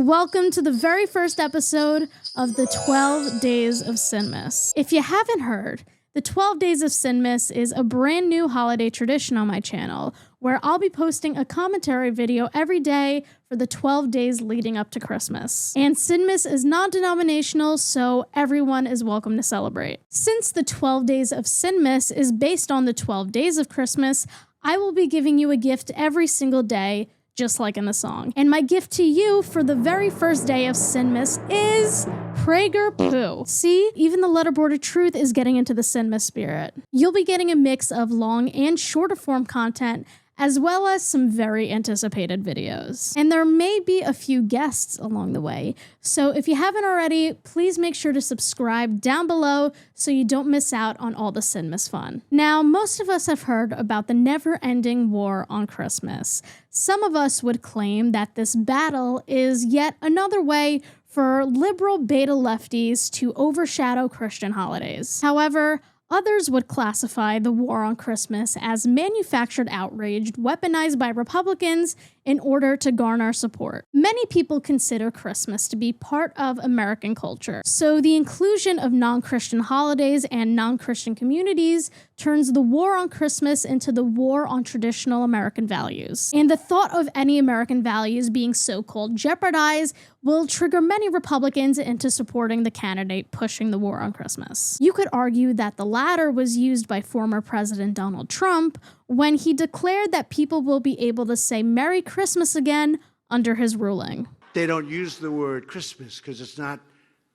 and welcome to the very first episode of the 12 Days of Sinmas. If you haven't heard, the 12 Days of Sinmas is a brand new holiday tradition on my channel where I'll be posting a commentary video every day for the 12 days leading up to Christmas. And Sinmas is non-denominational, so everyone is welcome to celebrate. Since the 12 Days of Sinmas is based on the 12 days of Christmas, I will be giving you a gift every single day, just like in the song. And my gift to you for the very first day of Sinmas is PragerU. See, even the letterboard of truth is getting into the Sinmas spirit. You'll be getting a mix of long and shorter form content, as well as some very anticipated videos. And there may be a few guests along the way, so if you haven't already, please make sure to subscribe down below so you don't miss out on all the Sinmas fun. Now, most of us have heard about the never-ending war on Christmas. Some of us would claim that this battle is yet another way for liberal beta lefties to overshadow Christian holidays. However, others would classify the war on Christmas as manufactured outrage weaponized by Republicans in order to garner support. Many people consider Christmas to be part of American culture, so the inclusion of non-Christian holidays and non-Christian communities turns the war on Christmas into the war on traditional American values. And the thought of any American values being so-called jeopardized will trigger many Republicans into supporting the candidate pushing the war on Christmas. You could argue that the latter was used by former President Donald Trump when he declared that people will be able to say Merry Christmas again under his ruling. They don't use the word Christmas because it's not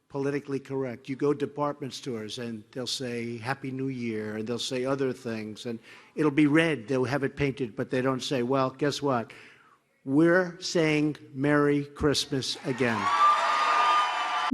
politically correct. You go to department stores and they'll say Happy New Year and they'll say other things and it'll be red, they'll have it painted, but they don't say, well, guess what? We're saying Merry Christmas again.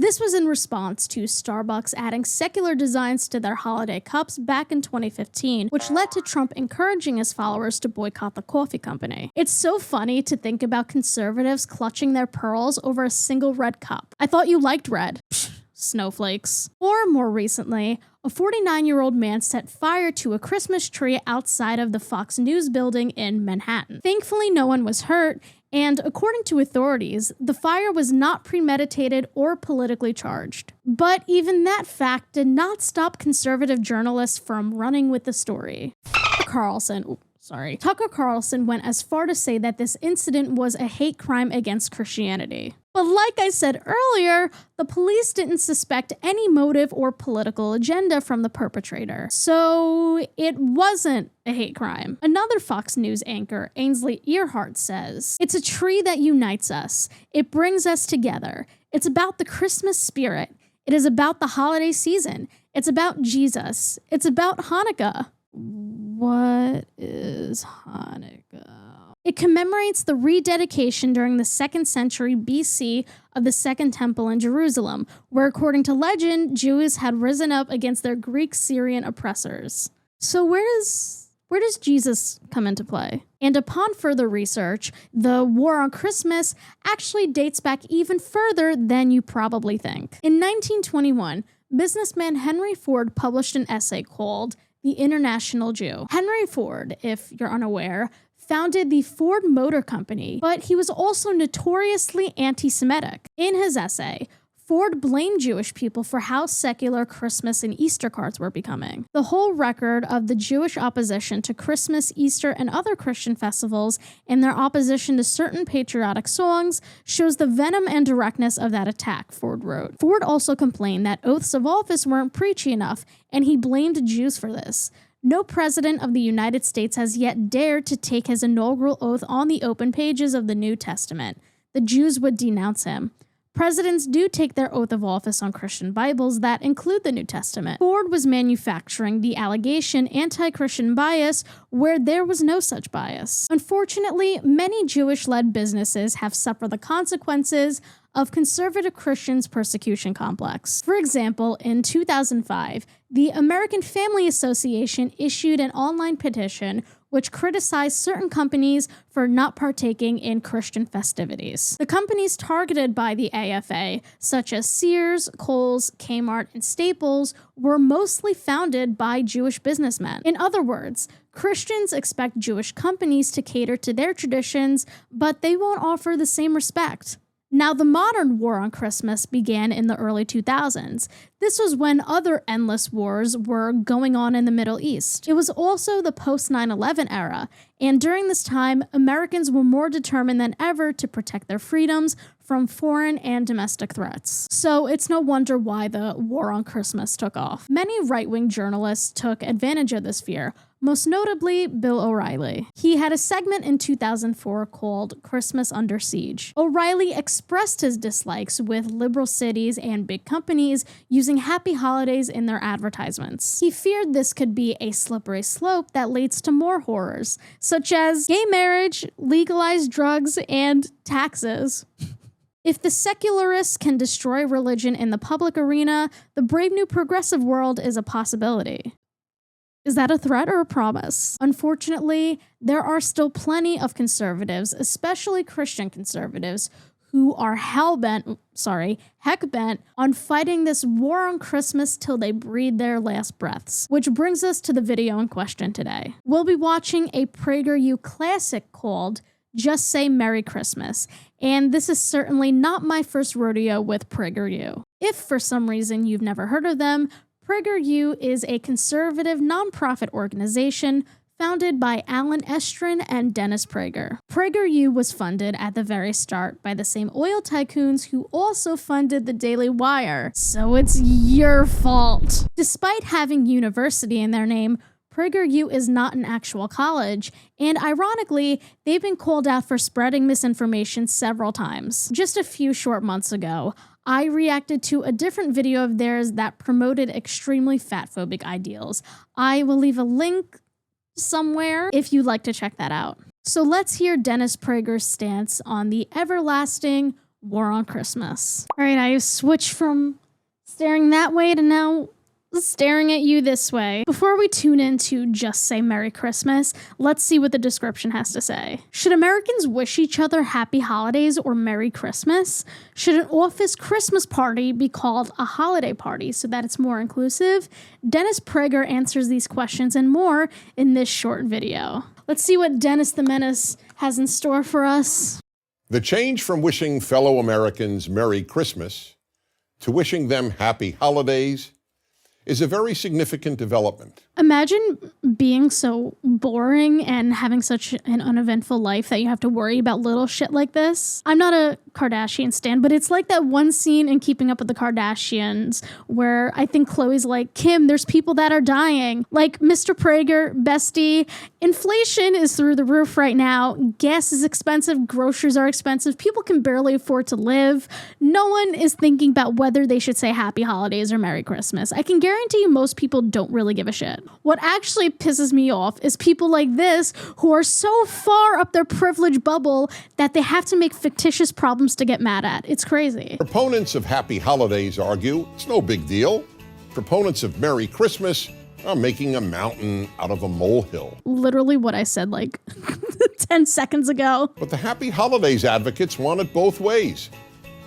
This was in response to Starbucks adding secular designs to their holiday cups back in 2015, which led to Trump encouraging his followers to boycott the coffee company. It's so funny to think about conservatives clutching their pearls over a single red cup. I thought you liked red. Psh, snowflakes. Or more recently, a 49-year-old man set fire to a Christmas tree outside of the Fox News building in Manhattan. Thankfully, no one was hurt, and according to authorities, the fire was not premeditated or politically charged. But even that fact did not stop conservative journalists from running with the story. Tucker Carlson went as far to say that this incident was a hate crime against Christianity. But like I said earlier, the police didn't suspect any motive or political agenda from the perpetrator. So it wasn't a hate crime. Another Fox News anchor, Ainsley Earhart, says, "It's a tree that unites us. It brings us together. It's about the Christmas spirit. It is about the holiday season. It's about Jesus. It's about Hanukkah." What is Hanukkah? It commemorates the rededication during the 2nd century BC of the Second Temple in Jerusalem, where according to legend, Jews had risen up against their Greek-Syrian oppressors. So where does Jesus come into play? And upon further research, the war on Christmas actually dates back even further than you probably think. In 1921, businessman Henry Ford published an essay called The International Jew. Henry Ford, if you're unaware, founded the Ford Motor Company, but he was also notoriously anti-Semitic. In his essay, Ford blamed Jewish people for how secular Christmas and Easter cards were becoming. The whole record of the Jewish opposition to Christmas, Easter, and other Christian festivals and their opposition to certain patriotic songs shows the venom and directness of that attack, Ford wrote. Ford also complained that oaths of office weren't preachy enough, and he blamed Jews for this. No president of the United States has yet dared to take his inaugural oath on the open pages of the New Testament. The Jews would denounce him. Presidents do take their oath of office on Christian Bibles that include the New Testament. Ford was manufacturing the allegation anti-Christian bias where there was no such bias. Unfortunately, many Jewish-led businesses have suffered the consequences of conservative Christians' persecution complex. For example, in 2005, the American Family Association issued an online petition which criticized certain companies for not partaking in Christian festivities. The companies targeted by the AFA, such as Sears, Kohl's, Kmart, and Staples, were mostly founded by Jewish businessmen. In other words, Christians expect Jewish companies to cater to their traditions, but they won't offer the same respect. Now, the modern war on Christmas began in the early 2000s. This was when other endless wars were going on in the Middle East. It was also the post-9/11 era, and during this time, Americans were more determined than ever to protect their freedoms from foreign and domestic threats. So it's no wonder why the war on Christmas took off. Many right-wing journalists took advantage of this fear, most notably Bill O'Reilly. He had a segment in 2004 called Christmas Under Siege. O'Reilly expressed his dislikes with liberal cities and big companies using happy holidays in their advertisements. He feared this could be a slippery slope that leads to more horrors, such as gay marriage, legalized drugs, and taxes. If the secularists can destroy religion in the public arena, the brave new progressive world is a possibility. Is that a threat or a promise? Unfortunately, there are still plenty of conservatives, especially Christian conservatives, who are heck-bent on fighting this war on Christmas till they breathe their last breaths. Which brings us to the video in question today. We'll be watching a PragerU classic called Just Say Merry Christmas, and this is certainly not my first rodeo with PragerU. If for some reason you've never heard of them, PragerU is a conservative nonprofit organization founded by Alan Estrin and Dennis Prager. PragerU was funded at the very start by the same oil tycoons who also funded the Daily Wire, so it's your fault. Despite having university in their name, PragerU is not an actual college, and ironically, they've been called out for spreading misinformation several times. Just a few short months ago, I reacted to a different video of theirs that promoted extremely fatphobic ideals. I will leave a link somewhere if you'd like to check that out. So let's hear Dennis Prager's stance on the everlasting war on Christmas. All right, I have switched from staring that way to now staring at you this way. Before we tune in to Just Say Merry Christmas, let's see what the description has to say. Should Americans wish each other happy holidays or Merry Christmas? Should an office Christmas party be called a holiday party so that it's more inclusive? Dennis Prager answers these questions and more in this short video. Let's see what Dennis the Menace has in store for us. The change from wishing fellow Americans Merry Christmas to wishing them happy holidays is a very significant development. Imagine being so boring and having such an uneventful life that you have to worry about little shit like this. I'm not a Kardashian stan, but it's like that one scene in Keeping Up with the Kardashians where I think Khloe's like, Kim, there's people that are dying. Like, Mr. Prager, bestie, inflation is through the roof right now. Gas is expensive. Groceries are expensive. People can barely afford to live. No one is thinking about whether they should say Happy Holidays or Merry Christmas. I can guarantee you most people don't really give a shit. What actually pisses me off is people like this who are so far up their privilege bubble that they have to make fictitious problems to get mad at. It's crazy. Proponents of happy holidays argue it's no big deal. Proponents of Merry Christmas are making a mountain out of a molehill. Literally what I said like 10 seconds ago. But the happy holidays advocates want it both ways.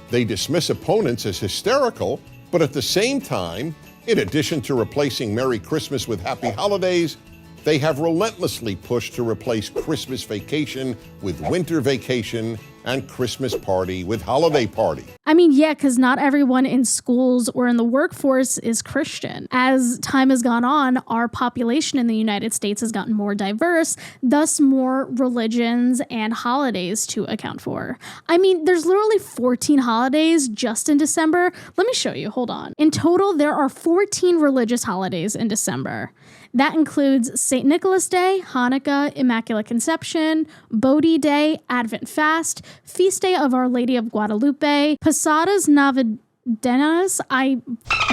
They dismiss opponents as hysterical, but at the same time, in addition to replacing Merry Christmas with Happy Holidays, they have relentlessly pushed to replace Christmas vacation with winter vacation and Christmas party with holiday party. I mean, yeah, because not everyone in schools or in the workforce is Christian. As time has gone on, our population in the United States has gotten more diverse, thus more religions and holidays to account for. I mean, there's literally 14 holidays just in December. Let me show you, hold on. In total, there are 14 religious holidays in December. That includes St. Nicholas Day, Hanukkah, Immaculate Conception, Bodhi Day, Advent Fast, Feast Day of Our Lady of Guadalupe, Posadas Navideñas, I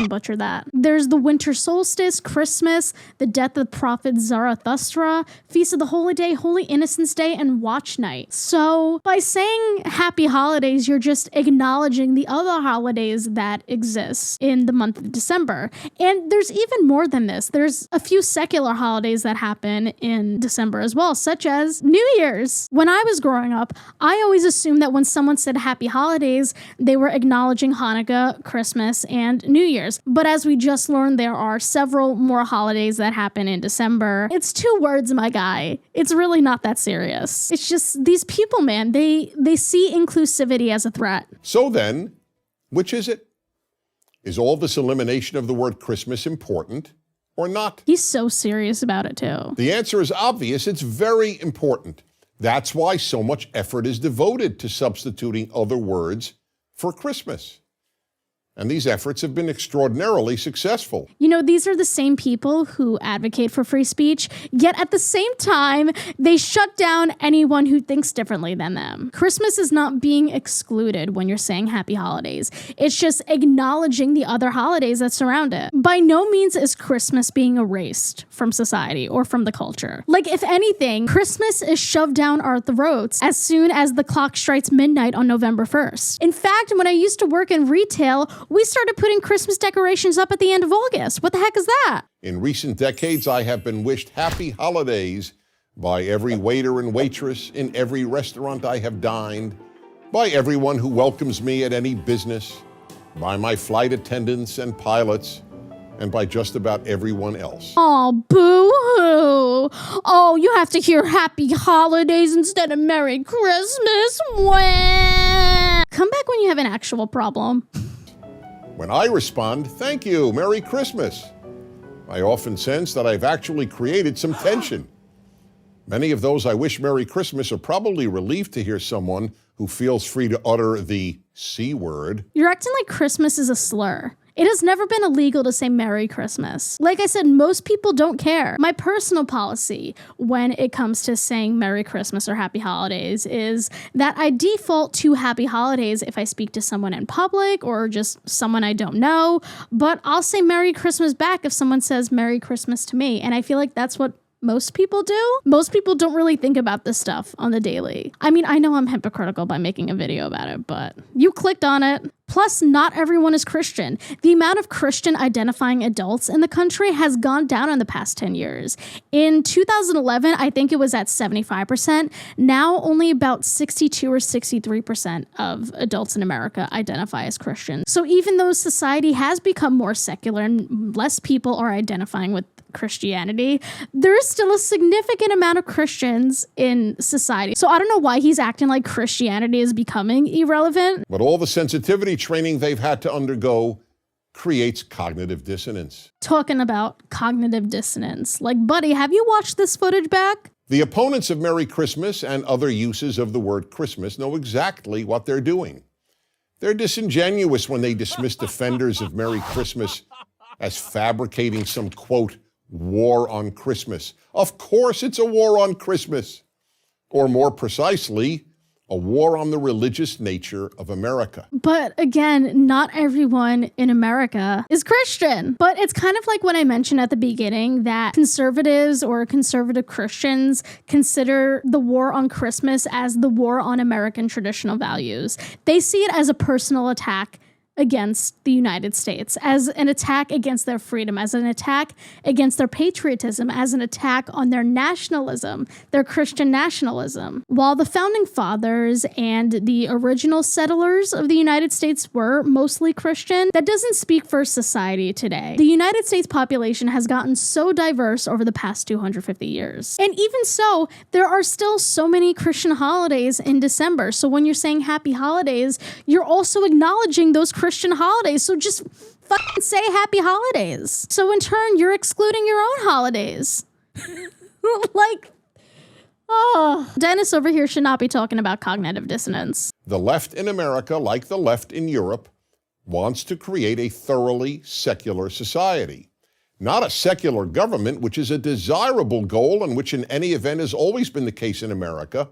butchered that. There's the winter solstice, Christmas, the death of the prophet Zarathustra, Feast of the Holy Day, Holy Innocents Day, and Watch Night. So by saying happy holidays, you're just acknowledging the other holidays that exist in the month of December. And there's even more than this. There's a few secular holidays that happen in December as well, such as New Year's. When I was growing up, I always assumed that when someone said happy holidays, they were acknowledging Hanukkah, Christmas, and New Year's. cares? But as we just learned, there are several more holidays that happen in December. It's 2 words, my guy. It's really not that serious. It's just these people, man, they see inclusivity as a threat. So then, which is it? Is all this elimination of the word Christmas important or not? He's so serious about it, too. The answer is obvious. It's very important. That's why so much effort is devoted to substituting other words for Christmas. And these efforts have been extraordinarily successful. You know, these are the same people who advocate for free speech, yet at the same time, they shut down anyone who thinks differently than them. Christmas is not being excluded when you're saying happy holidays. It's just acknowledging the other holidays that surround it. By no means is Christmas being erased from society or from the culture. Like, if anything, Christmas is shoved down our throats as soon as the clock strikes midnight on November 1st. In fact, when I used to work in retail, we started putting Christmas decorations up at the end of August. What the heck is that? In recent decades, I have been wished happy holidays by every waiter and waitress in every restaurant I have dined, by everyone who welcomes me at any business, by my flight attendants and pilots, and by just about everyone else. Oh, boo-hoo. Oh, you have to hear happy holidays instead of Merry Christmas. Wah. Come back when you have an actual problem. When I respond, thank you, Merry Christmas, I often sense that I've actually created some tension. Many of those I wish Merry Christmas are probably relieved to hear someone who feels free to utter the C word. You're acting like Christmas is a slur. It has never been illegal to say Merry Christmas. Like I said, most people don't care. My personal policy when it comes to saying Merry Christmas or Happy Holidays is that I default to Happy Holidays if I speak to someone in public or just someone I don't know, but I'll say Merry Christmas back if someone says Merry Christmas to me, and I feel like that's what most people do. Most people don't really think about this stuff on the daily. I mean, I know I'm hypocritical by making a video about it, but you clicked on it. Plus, not everyone is Christian. The amount of Christian identifying adults in the country has gone down in the past 10 years. In 2011, I think it was at 75%. Now, only about 62 or 63% of adults in America identify as Christian. So even though society has become more secular and less people are identifying with Christianity, there is still a significant amount of Christians in society. So I don't know why he's acting like Christianity is becoming irrelevant. But all the sensitivity training they've had to undergo creates cognitive dissonance. Talking about cognitive dissonance. Like, buddy, have you watched this footage back? The opponents of Merry Christmas and other uses of the word Christmas know exactly what they're doing. They're disingenuous when they dismiss defenders of Merry Christmas as fabricating some, quote, war on Christmas. Of course it's a war on Christmas. Or more precisely, a war on the religious nature of America. But again, not everyone in America is Christian. But it's kind of like what I mentioned at the beginning, that conservatives or conservative Christians consider the war on Christmas as the war on American traditional values. They see it as a personal attack against the United States, as an attack against their freedom, as an attack against their patriotism, as an attack on their nationalism, their Christian nationalism. While the founding fathers and the original settlers of the United States were mostly Christian, that doesn't speak for society today. The United States population has gotten so diverse over the past 250 years. And even so, there are still so many Christian holidays in December. So when you're saying happy holidays, you're also acknowledging those Christian holidays, so just fucking say happy holidays. So in turn, you're excluding your own holidays. Like, oh, Dennis over here should not be talking about cognitive dissonance. The left in America, like the left in Europe, wants to create a thoroughly secular society. Not a secular government, which is a desirable goal and which in any event has always been the case in America,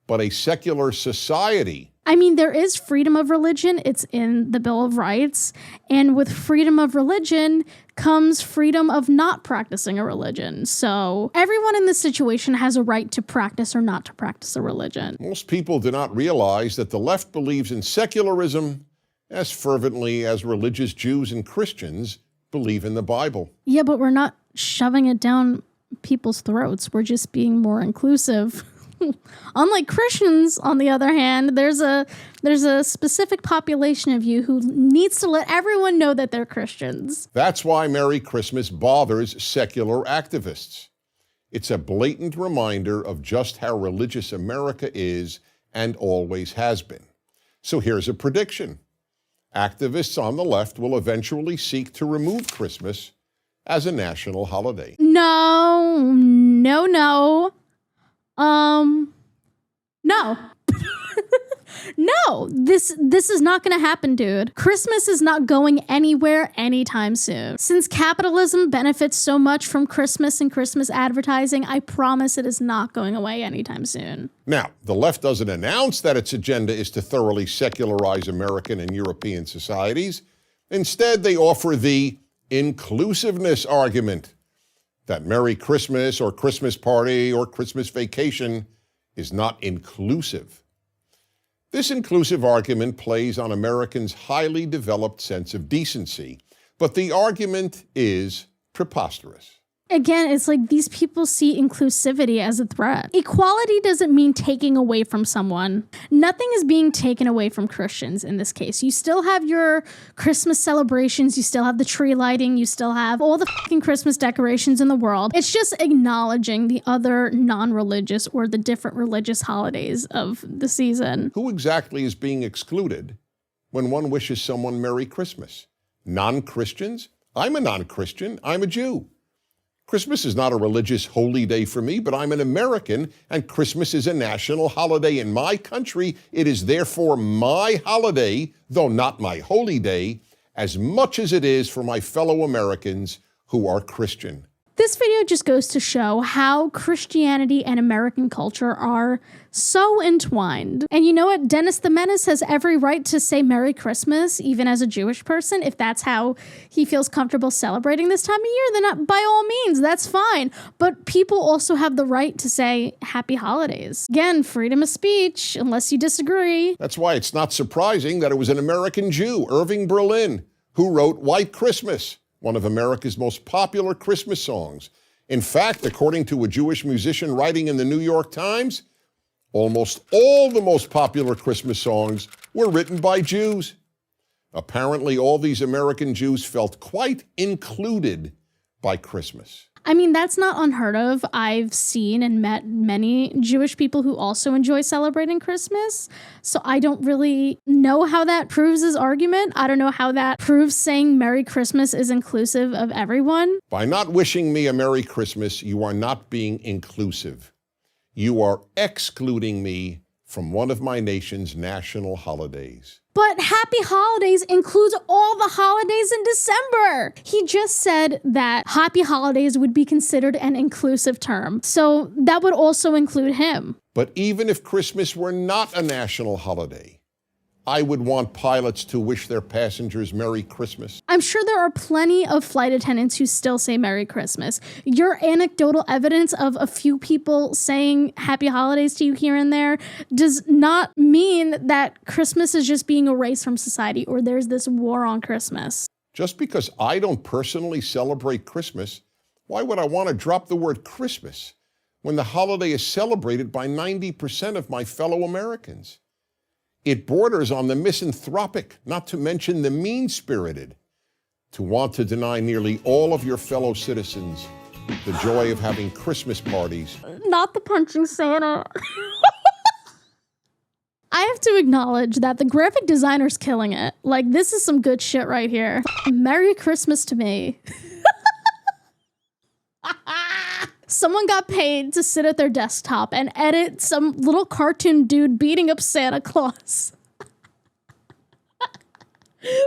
but a secular society. I mean, there is freedom of religion. It's in the Bill of Rights. And with freedom of religion comes freedom of not practicing a religion. So everyone in this situation has a right to practice or not to practice a religion. Most people do not realize that the left believes in secularism as fervently as religious Jews and Christians believe in the Bible. Yeah, but we're not shoving it down people's throats. We're just being more inclusive. Unlike Christians, on the other hand, there's a specific population of you who needs to let everyone know that they're Christians. That's why Merry Christmas bothers secular activists. It's a blatant reminder of just how religious America is and always has been. So here's a prediction. Activists on the left will eventually seek to remove Christmas as a national holiday. No. No, this is not going to happen, dude. Christmas is not going anywhere anytime soon. Since capitalism benefits so much from Christmas and Christmas advertising, I promise it is not going away anytime soon. Now, the left doesn't announce that its agenda is to thoroughly secularize American and European societies. Instead, they offer the inclusiveness argument that Merry Christmas or Christmas party or Christmas vacation is not inclusive. This inclusive argument plays on Americans' highly developed sense of decency, but the argument is preposterous. Again, it's like these people see inclusivity as a threat. Equality doesn't mean taking away from someone. Nothing is being taken away from Christians in this case. You still have your Christmas celebrations, you still have the tree lighting, you still have all the fucking Christmas decorations in the world. It's just acknowledging the other non-religious or the different religious holidays of the season. Who exactly is being excluded when one wishes someone Merry Christmas? Non-Christians? I'm a non-Christian. I'm a Jew. Christmas is not a religious holy day for me, but I'm an American, and Christmas is a national holiday in my country. It is therefore my holiday, though not my holy day, as much as it is for my fellow Americans who are Christian. This video just goes to show how Christianity and American culture are so entwined. And you know what? Dennis the Menace has every right to say Merry Christmas, even as a Jewish person. If that's how he feels comfortable celebrating this time of year, then by all means, that's fine. But people also have the right to say Happy Holidays. Again, freedom of speech, unless you disagree. That's why it's not surprising that it was an American Jew, Irving Berlin, who wrote White Christmas, one of America's most popular Christmas songs. In fact, according to a Jewish musician writing in the New York Times, almost all the most popular Christmas songs were written by Jews. Apparently, all these American Jews felt quite included by Christmas. I mean, that's not unheard of. I've seen and met many Jewish people who also enjoy celebrating Christmas. So I don't really know how that proves his argument. I don't know how that proves saying Merry Christmas is inclusive of everyone. By not wishing me a Merry Christmas, you are not being inclusive. You are excluding me from one of my nation's national holidays. But Happy Holidays includes all the holidays in December. He just said that Happy Holidays would be considered an inclusive term. So that would also include him. But even if Christmas were not a national holiday, I would want pilots to wish their passengers Merry Christmas. I'm sure there are plenty of flight attendants who still say Merry Christmas. Your anecdotal evidence of a few people saying Happy Holidays to you here and there does not mean that Christmas is just being erased from society or there's this war on Christmas. Just because I don't personally celebrate Christmas, why would I want to drop the word Christmas when the holiday is celebrated by 90% of my fellow Americans? It borders on the misanthropic, not to mention the mean-spirited, to want to deny nearly all of your fellow citizens the joy of having Christmas parties. Not the punching Santa. I have to acknowledge that the graphic designer's killing it. Like, this is some good shit right here. Merry Christmas to me. Someone got paid to sit at their desktop and edit some little cartoon dude beating up Santa Claus.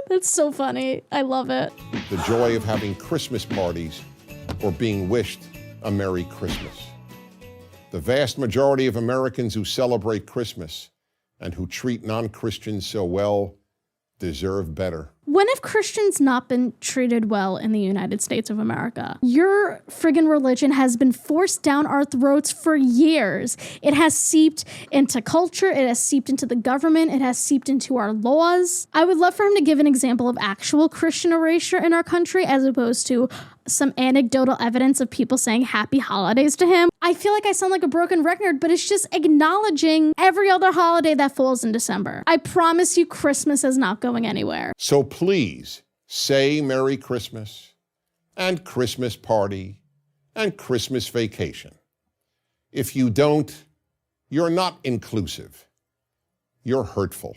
That's so funny. I love it. The joy of having Christmas parties or being wished a Merry Christmas. The vast majority of Americans who celebrate Christmas and who treat non-Christians so well deserve better. When have Christians not been treated well in the United States of America? Your friggin' religion has been forced down our throats for years. It has seeped into culture. It has seeped into the government. It has seeped into our laws. I would love for him to give an example of actual Christian erasure in our country as opposed to some anecdotal evidence of people saying happy holidays to him. I feel like I sound like a broken record, but it's just acknowledging every other holiday that falls in December. I promise you Christmas is not going anywhere. So please say Merry Christmas and Christmas party and Christmas vacation. If you don't, you're not inclusive. You're hurtful.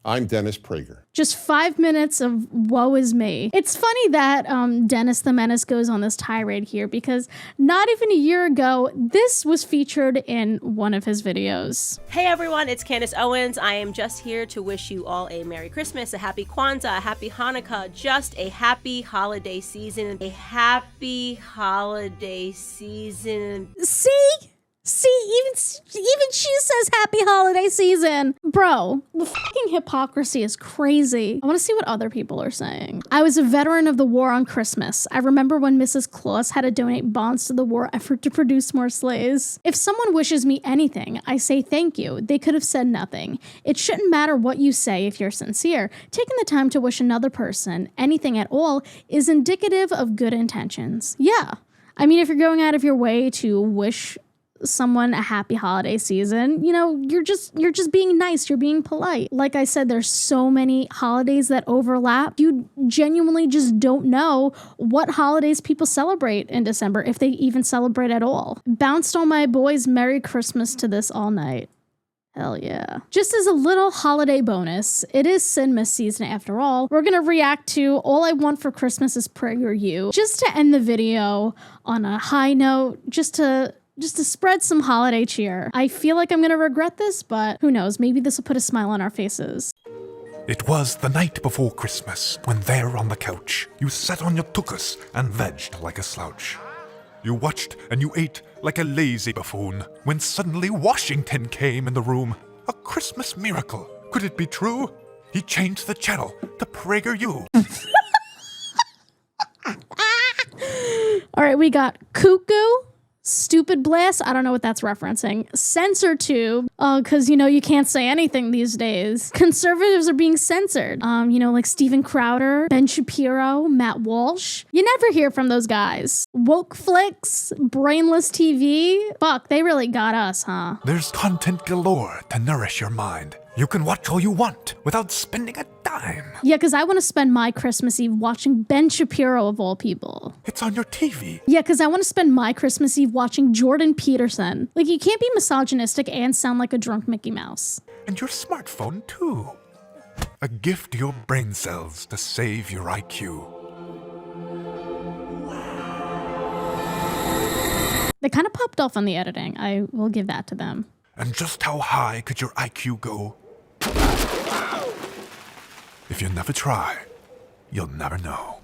I'm Dennis Prager. Just 5 minutes of woe is me. It's funny that Dennis the Menace goes on this tirade here because not even a year ago, this was featured in one of his videos. Hey everyone, it's Candace Owens. I am just here to wish you all a Merry Christmas, a Happy Kwanzaa, a Happy Hanukkah, just a happy holiday season. A happy holiday season. See, even she says happy holiday season. Bro, the fucking hypocrisy is crazy. I want to see what other people are saying. I was a veteran of the war on Christmas. I remember when Mrs. Claus had to donate bonds to the war effort to produce more sleighs. If someone wishes me anything, I say thank you. They could have said nothing. It shouldn't matter what you say if you're sincere. Taking the time to wish another person anything at all is indicative of good intentions. Yeah. I mean, if you're going out of your way to wish someone a happy holiday season, you know, you're just being nice, you're being polite. Like I said, there's so many holidays that overlap. You genuinely just don't know what holidays people celebrate in December, if they even celebrate at all. Bounced on my boys Merry Christmas to this all night. Hell yeah. Just as a little holiday bonus, it is Sinmas season after all. We're gonna react to All I Want for Christmas is PragerU, just to end the video on a high note, just to spread some holiday cheer. I feel like I'm gonna regret this, but who knows, maybe this will put a smile on our faces. It was the night before Christmas, when there on the couch, you sat on your tuchus and vegged like a slouch. You watched and you ate like a lazy buffoon, when suddenly Washington came in the room. A Christmas miracle. Could it be true? He changed the channel to PragerU. All right, we got Cuckoo, Stupid Blast, I don't know what that's referencing. Censor Tube, because, you know, you can't say anything these days. Conservatives are being censored. You know, like Steven Crowder, Ben Shapiro, Matt Walsh. You never hear from those guys. Woke Flicks, Brainless TV. Fuck, they really got us, huh? There's content galore to nourish your mind. You can watch all you want without spending a dime. Yeah, because I want to spend my Christmas Eve watching Ben Shapiro of all people. It's on your TV. Yeah, because I want to spend my Christmas Eve watching Jordan Peterson. Like, you can't be misogynistic and sound like a drunk Mickey Mouse. And your smartphone, too. A gift to your brain cells to save your IQ. They kind of popped off on the editing. I will give that to them. And just how high could your IQ go? If you never try, you'll never know.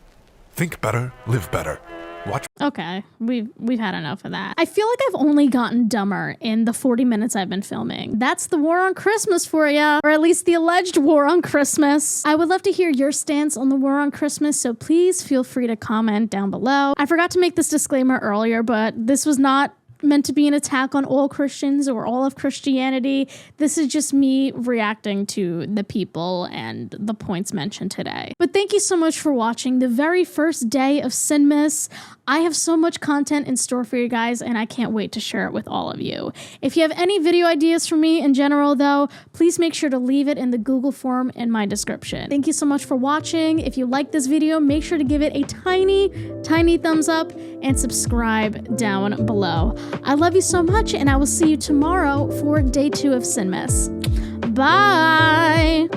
Think better, live better. Watch. Okay, we've had enough of that. I feel like I've only gotten dumber in the 40 minutes I've been filming. That's the war on Christmas for ya, or at least the alleged war on Christmas. I would love to hear your stance on the war on Christmas, so please feel free to comment down below. I forgot to make this disclaimer earlier, but this was not meant to be an attack on all Christians or all of Christianity. This is just me reacting to the people and the points mentioned today. But thank you so much for watching the very first day of Sinmas. I have so much content in store for you guys, and I can't wait to share it with all of you. If you have any video ideas for me in general, though, please make sure to leave it in the Google form in my description. Thank you so much for watching. If you like this video, make sure to give it a tiny, tiny thumbs up and subscribe down below. I love you so much, and I will see you tomorrow for day 2 of Sinmas. Bye!